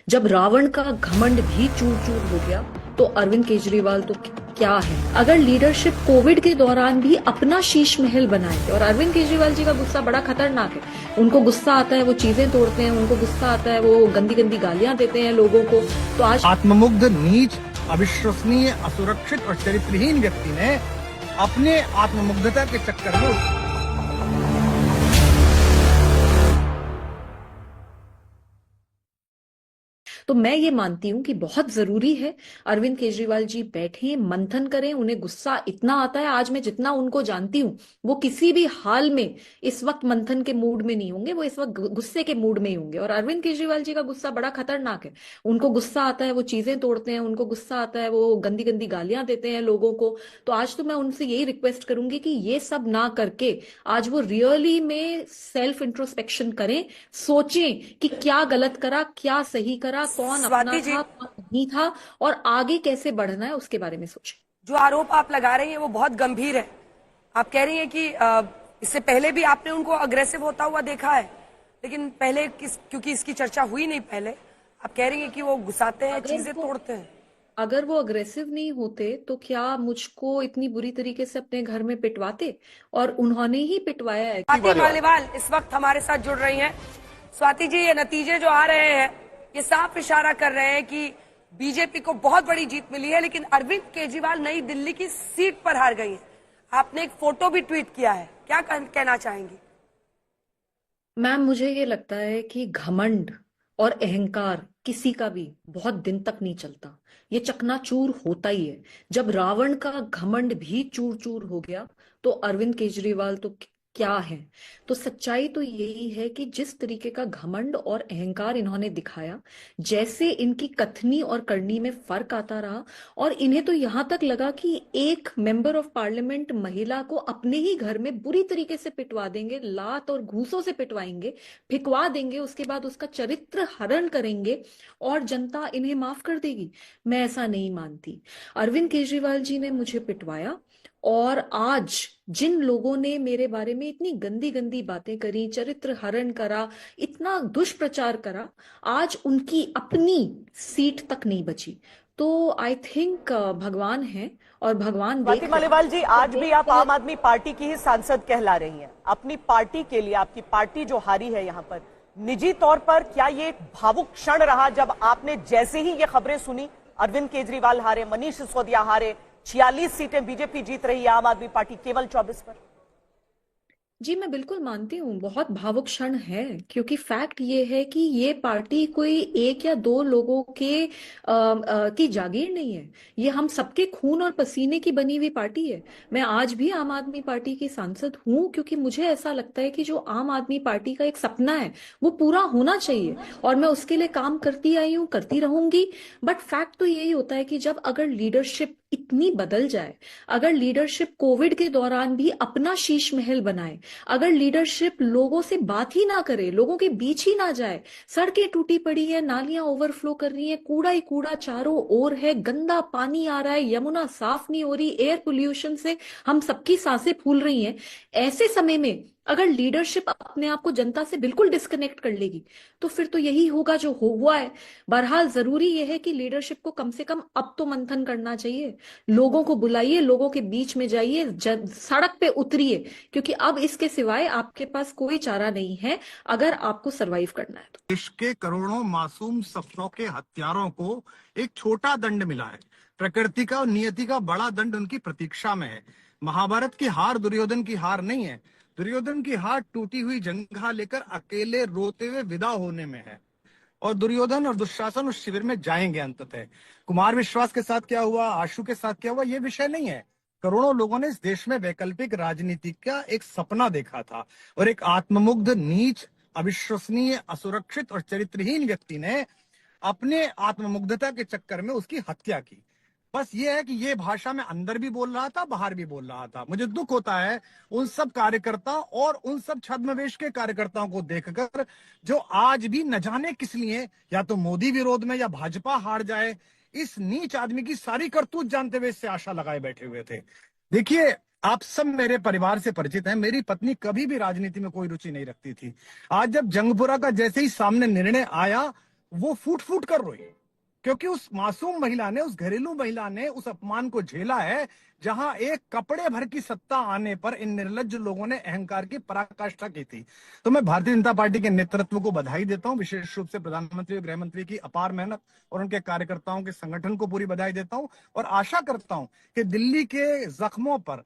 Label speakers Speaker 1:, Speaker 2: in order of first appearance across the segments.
Speaker 1: जब रावण का घमंड भी चूर चूर हो गया तो अरविंद केजरीवाल तो क्या है। अगर लीडरशिप कोविड के दौरान भी अपना शीश महल बनाए, और अरविंद केजरीवाल जी का गुस्सा बड़ा खतरनाक है। उनको गुस्सा आता है वो चीजें तोड़ते हैं, उनको गुस्सा आता है वो गंदी गंदी गालियां देते हैं लोगों को। तो आज
Speaker 2: आत्ममुग्ध, नीच, अविश्वसनीय, असुरक्षित और चरित्रहीन व्यक्ति ने अपने आत्ममुग्धता के चक्कर में
Speaker 1: तो मैं ये मानती हूं कि बहुत जरूरी है अरविंद केजरीवाल जी बैठे मंथन करें। उन्हें गुस्सा इतना आता है, आज मैं जितना उनको जानती हूँ वो किसी भी हाल में इस वक्त मंथन के मूड में नहीं होंगे, वो इस वक्त गुस्से के मूड में ही होंगे। और अरविंद केजरीवाल जी का गुस्सा बड़ा खतरनाक है। उनको गुस्सा आता है वो चीजें तोड़ते हैं, उनको गुस्सा आता है वो गंदी गंदी गालियां देते हैं लोगों को। तो आज तो मैं उनसे यही रिक्वेस्ट करूंगी कि ये सब ना करके आज वो रियली में सेल्फ इंट्रोस्पेक्शन करें, सोचें कि क्या गलत करा, क्या सही करा, कौन अपना
Speaker 3: स्वाति जी,
Speaker 1: था कौन नहीं था, और आगे कैसे बढ़ना है उसके बारे में सोचें।
Speaker 3: जो आरोप आप लगा रही हैं वो बहुत गंभीर है। आप कह रही हैं कि इससे पहले भी आपने उनको अग्रेसिव होता हुआ देखा है, लेकिन पहले क्योंकि इसकी चर्चा हुई नहीं पहले, आप कह रही हैं कि वो घुसाते हैं, चीजें तोड़ते हैं।
Speaker 1: अगर वो अग्रेसिव नहीं होते तो क्या मुझको इतनी बुरी तरीके से अपने घर में पिटवाते? और उन्होंने ही पिटवाया है।
Speaker 3: स्वाति मालीवाल इस वक्त हमारे साथ जुड़ रही हैं। स्वाति जी, ये नतीजे जो आ रहे हैं ये साफ इशारा कर रहे हैं कि बीजेपी को बहुत बड़ी जीत मिली है, लेकिन अरविंद केजरीवाल नई दिल्ली की सीट पर हार गई हैं। आपने एक फोटो भी ट्वीट किया है, क्या कहना चाहेंगी?
Speaker 1: मैम, मुझे ये लगता है कि घमंड और अहंकार किसी का भी बहुत दिन तक नहीं चलता। ये चकनाचूर होता ही है। जब रावण का घमंड भी चूर चूर हो गया तो अरविंद केजरीवाल तो क्या है। तो सच्चाई तो यही है कि जिस तरीके का घमंड और अहंकार इन्होंने दिखाया, जैसे इनकी कथनी और करनी में फर्क आता रहा, और इन्हें तो यहां तक लगा कि एक मेंबर ऑफ पार्लियामेंट महिला को अपने ही घर में बुरी तरीके से पिटवा देंगे, लात और घूंसों से पिटवाएंगे, फिकवा देंगे, उसके बाद उसका चरित्र हरण करेंगे और जनता इन्हें माफ कर देगी। मैं ऐसा नहीं मानती। अरविंद केजरीवाल जी ने मुझे पिटवाया, और आज जिन लोगों ने मेरे बारे में इतनी गंदी गंदी बातें करी, चरित्र हरण करा, इतना दुष्प्रचार करा, आज उनकी अपनी सीट तक नहीं बची। तो आई थिंक भगवान है और भगवान देख
Speaker 4: स्वाति
Speaker 1: रहे हैं।
Speaker 4: मालीवाल जी, आज भी आप आम आदमी पार्टी की ही सांसद कहला रही हैं। अपनी पार्टी के लिए, आपकी पार्टी जो हारी है यहाँ पर, निजी तौर पर क्या ये एक भावुक क्षण रहा जब आपने जैसे ही ये खबरें सुनी, अरविंद केजरीवाल हारे, मनीष सिसोदिया हारे, 46 सीटें बीजेपी जीत रही है, आम आदमी पार्टी केवल 24 पर?
Speaker 1: जी, मैं बिल्कुल मानती हूँ बहुत भावुक क्षण है, क्योंकि फैक्ट ये है कि ये पार्टी कोई एक या दो लोगों की जागीर नहीं है। ये हम सबके खून और पसीने की बनी हुई पार्टी है। मैं आज भी आम आदमी पार्टी की सांसद हूँ, क्योंकि मुझे ऐसा लगता है कि जो आम आदमी पार्टी का एक सपना है वो पूरा होना चाहिए, और मैं उसके लिए काम करती आई हूँ, करती रहूंगी। बट फैक्ट तो यही होता है कि जब अगर लीडरशिप इतनी बदल जाए, अगर लीडरशिप कोविड के दौरान भी अपना शीश महल बनाए, अगर लीडरशिप लोगों से बात ही ना करे, लोगों के बीच ही ना जाए, सड़कें टूटी पड़ी है, नालियां ओवरफ्लो कर रही हैं, कूड़ा ही कूड़ा चारों ओर है, गंदा पानी आ रहा है, यमुना साफ नहीं हो रही, एयर पोल्यूशन से हम सबकी सांसें फूल रही हैं, ऐसे समय में अगर लीडरशिप अपने आप को जनता से बिल्कुल डिस्कनेक्ट कर लेगी तो फिर तो यही होगा जो हुआ है। बहरहाल जरूरी यह है कि लीडरशिप को कम से कम अब तो मंथन करना चाहिए। लोगों को बुलाइए, लोगों के बीच में जाइए, सड़क पे उतरिए, क्योंकि अब इसके सिवाय आपके पास कोई चारा नहीं है अगर आपको सरवाइव करना है तो।
Speaker 2: देश के करोड़ों मासूम सफरों के हत्यारों को एक छोटा दंड मिला है। प्रकृति का और नियति का बड़ा दंड उनकी प्रतीक्षा में है। महाभारत की हार दुर्योधन की हार नहीं है। दुर्योधन की हार टूटी हुई जंघा लेकर अकेले रोते हुए विदा होने में है, और दुर्योधन और दुशासन उस शिविर में जाएंगे अंततः। कुमार विश्वास के साथ क्या हुआ, आशु के साथ क्या हुआ, ये विषय नहीं है। करोड़ों लोगों ने इस देश में वैकल्पिक राजनीति का एक सपना देखा था, और एक आत्ममुग्ध, नीच, अविश्वसनीय, असुरक्षित और चरित्रहीन व्यक्ति ने अपने आत्ममुग्धता के चक्कर में उसकी हत्या की। बस ये है कि ये भाषा में अंदर भी बोल रहा था, बाहर भी बोल रहा था। मुझे दुख होता है उन सब कार्यकर्ता और उन सब छद्मवेश के कार्यकर्ताओं को देखकर जो आज भी न जाने किस लिए, या तो मोदी विरोध में या भाजपा हार जाए, इस नीच आदमी की सारी करतूत जानते हुए इससे आशा लगाए बैठे हुए थे। देखिए, आप सब मेरे परिवार से परिचित हैं। मेरी पत्नी कभी भी राजनीति में कोई रुचि नहीं रखती थी। आज जब जंगपुरा का जैसे ही सामने निर्णय आया वो फूट फूट कर रोई, क्योंकि उस मासूम महिला ने, उस घरेलू महिला ने उस अपमान को झेला है, जहां एक कपड़े भर की सत्ता आने पर इन निर्लज्ज लोगों ने अहंकार की पराकाष्ठा की थी। तो मैं भारतीय जनता पार्टी के नेतृत्व को बधाई देता हूं, विशेष रूप से प्रधानमंत्री और गृह मंत्री की अपार मेहनत और उनके कार्यकर्ताओं के संगठन को पूरी बधाई देता हूं, और आशा करता हूं कि दिल्ली के जख्मों पर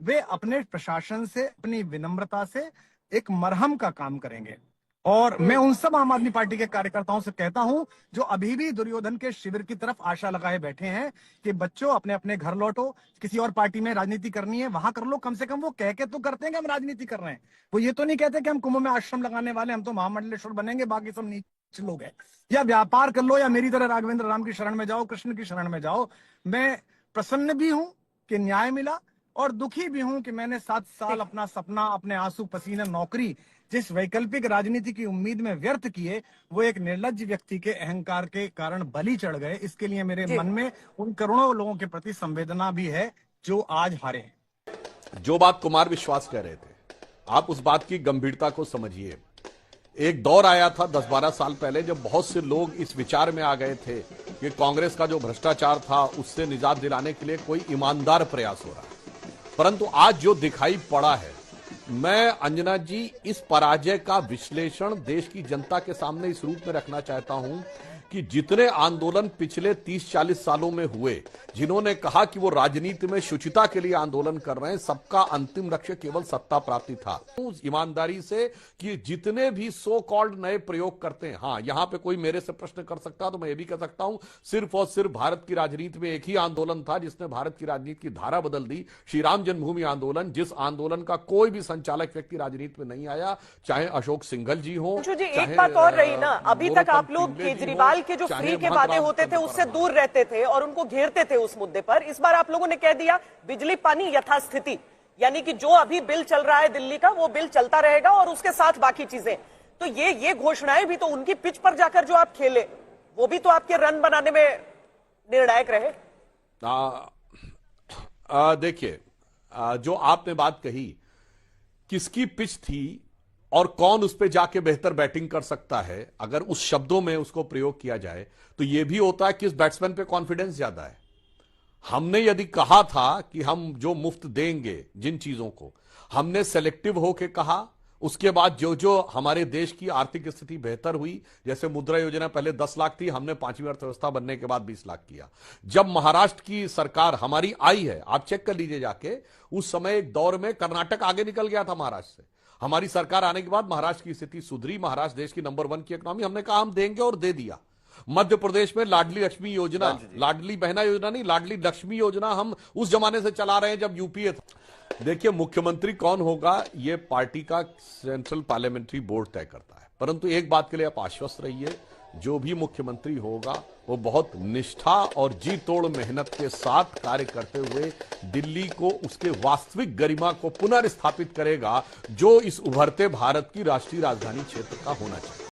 Speaker 2: वे अपने प्रशासन से, अपनी विनम्रता से एक मरहम का काम करेंगे। और मैं उन सब आम आदमी पार्टी के कार्यकर्ताओं से कहता हूं जो अभी भी दुर्योधन के शिविर की तरफ आशा लगाए बैठे हैं कि बच्चों अपने अपने घर लौटो, किसी और पार्टी में राजनीति करनी है वहां कर लो, कम से कम वो कह के तो करते हैं कि हम राजनीति कर रहे हैं। वो ये तो नहीं कहते कि हम कुंभ में आश्रम लगाने वाले, हम तो महामंडलेश्वर बनेंगे, बाकी सब नीच लोग हैं। या व्यापार कर लो, या मेरी तरह राघवेंद्र राम की शरण में जाओ, कृष्ण की शरण में जाओ। मैं प्रसन्न भी हूं कि न्याय मिला, और दुखी भी हूं कि मैंने 7 साल अपना सपना, अपने आंसू पसीने, नौकरी, जिस वैकल्पिक राजनीति की उम्मीद में व्यर्थ किए, वो एक निर्लज्ज व्यक्ति के अहंकार के कारण बलि चढ़ गए। इसके लिए मेरे मन में उन करोड़ों लोगों के प्रति संवेदना भी है जो आज हारे हैं।
Speaker 5: जो बात कुमार विश्वास कह रहे थे, आप उस बात की गंभीरता को समझिए। एक दौर आया था 10-12 साल पहले जब बहुत से लोग इस विचार में आ गए थे कि कांग्रेस का जो भ्रष्टाचार था उससे निजात दिलाने के लिए कोई ईमानदार प्रयास हो रहा है। परंतु आज जो दिखाई पड़ा है, मैं अंजना जी इस पराजय का विश्लेषण देश की जनता के सामने इस रूप में रखना चाहता हूं कि जितने आंदोलन पिछले 30-40 सालों में हुए, जिन्होंने कहा कि वो राजनीति में शुचिता के लिए आंदोलन कर रहे हैं, सबका अंतिम लक्ष्य केवल सत्ता प्राप्ति था। उस ईमानदारी से कि जितने भी सो कॉल्ड नए प्रयोग करते हैं, हाँ यहां पे कोई मेरे से प्रश्न कर सकता तो मैं ये भी कह सकता हूं, सिर्फ और सिर्फ भारत की राजनीति में एक ही आंदोलन था जिसने भारत की राजनीति की धारा बदल दी, श्री राम जन्मभूमि आंदोलन। जिस आंदोलन का कोई भी संचालक व्यक्ति राजनीति में नहीं आया, चाहे अशोक सिंघल जी हो,
Speaker 4: एक बात और रही ना, अभी तक आप लोग केजरीवाल के जो फ्री के वादे होते थे उससे दूर रहते थे और उनको घेरते थे उस मुद्दे पर। इस बार आप लोगों ने कह दिया बिजली पानी यथास्थिति, यानी कि जो अभी बिल चल रहा है दिल्ली का, वो बिल चलता रहेगा और उसके साथ बाकी चीजें। तो ये घोषणाएं भी तो उनकी पिच पर जाकर जो आप खेले, वो भी तो आपके रन बनाने में निर्णायक रहे।
Speaker 5: देखिए, जो आपने बात कही, किसकी पिच थी और कौन उस पे जाके बेहतर बैटिंग कर सकता है, अगर उस शब्दों में उसको प्रयोग किया जाए तो यह भी होता है कि इस बैट्समैन पे कॉन्फिडेंस ज्यादा है। हमने यदि कहा था कि हम जो मुफ्त देंगे जिन चीजों को, हमने सेलेक्टिव होके कहा, उसके बाद जो जो हमारे देश की आर्थिक स्थिति बेहतर हुई, जैसे मुद्रा योजना पहले 10 लाख थी, हमने 5वीं अर्थव्यवस्था बनने के बाद 20 लाख किया। जब महाराष्ट्र की सरकार हमारी आई है, आप चेक कर लीजिए जाके, उस समय एक दौर में कर्नाटक आगे निकल गया था महाराष्ट्र से। हमारी सरकार आने के बाद महाराष्ट्र की स्थिति सुधरी, महाराष्ट्र देश की नंबर 1 की इकोनॉमी, हमने कहा हम देंगे और दे दिया। मध्य प्रदेश में लाडली लक्ष्मी योजना, लाडली बहना योजना नहीं, लाडली लक्ष्मी योजना हम उस जमाने से चला रहे हैं जब यूपीए था। देखिए, मुख्यमंत्री कौन होगा ये पार्टी का सेंट्रल पार्लियामेंट्री बोर्ड तय करता है, परंतु एक बात के लिए आप आश्वस्त रहिए, जो भी मुख्यमंत्री होगा वो बहुत निष्ठा और जी तोड़ मेहनत के साथ कार्य करते हुए दिल्ली को, उसके वास्तविक गरिमा को पुनर्स्थापित करेगा, जो इस उभरते भारत की राष्ट्रीय राजधानी क्षेत्र का होना चाहिए।